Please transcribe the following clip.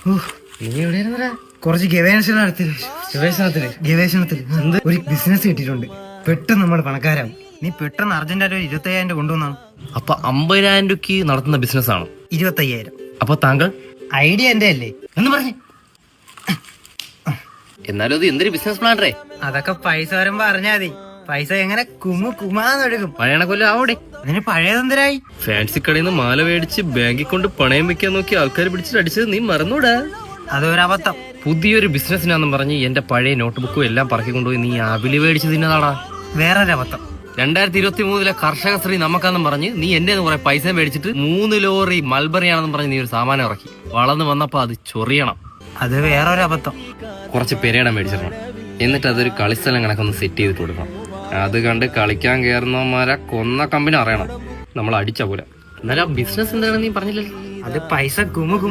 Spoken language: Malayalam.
നീ എവിടെയായിരുന്നടാ? കുറച്ച് ഗവേഷണത്തില് ഒരു ബിസിനസ് കിട്ടിയിട്ടുണ്ട്. പെട്ടെന്ന് നമ്മൾ പണക്കാരാവും. നീ പെട്ടെന്ന് അർജന്റായിട്ട് 25,000 കൊണ്ടുവന്നാണ്. അപ്പൊ 50,000 രൂപയ്ക്ക് നടത്തുന്ന ബിസിനസ് ആണോ? 25,000. അപ്പൊ താങ്കൾ ഐഡിയ എന്റെ അല്ലേ എന്ന് പറഞ്ഞു. എന്നാലും അത് എന്തൊരു ബിസിനസ് പ്ലാനറേ? അതൊക്കെ പൈസ വരുമ്പോ അറിഞ്ഞാ മതി. പൈസ എങ്ങനെ കുമാന്നൊഴുകും. പഴയണ കൊല്ലം ആവട്ടെ. അതിന് പഴയതെന്തരായി? ഫാൻസി കടയിൽ നിന്ന് മാല മേടിച്ച് ബാങ്കിൽ കൊണ്ട് പണയം വെക്കാൻ നോക്കി ആൾക്കാർ പിടിച്ചിട്ട് അടിച്ചത് നീ മറന്നൂടാ? അതൊരബദ്ധം. പുതിയൊരു ബിസിനസ്സിനാന്നും പറഞ്ഞ് എന്റെ പഴയ നോട്ട്ബുക്കും എല്ലാം പറക്കി കൊണ്ടുപോയി നീ അവിലി മേടിച്ച് തിന്നതാടാ. വേറൊരബദ്ധം. 2023 കർഷക ശ്രീ നമുക്കാന്നും പറഞ്ഞ് നീ എന്റെ കുറെ പൈസ മേടിച്ചിട്ട് 3 ലോറി മൽബറി ആണെന്നും പറഞ്ഞ് നീ ഒരു സാമാനം ഇറക്കി. വളർന്നു വന്നപ്പോ അത് ചൊറിയണം. അത് വേറൊരബദ്ധം. കുറച്ച് പെരേടം മേടിച്ചിടണം. എന്നിട്ട് അതൊരു കളിസ്ഥലം കണക്കൊന്ന് സെറ്റ് ചെയ്തിട്ട് കൊടുക്കണം. അത് കണ്ട് കളിക്കാൻ കയറുന്നവന്മാരെ കൊന്ന കമ്പനി അറിയണം നമ്മൾ അടിച്ച പോലെ. എന്നാലും ബിസിനസ് എന്താണെന്ന് നീ പറഞ്ഞില്ലല്ലോ. അത് പൈസ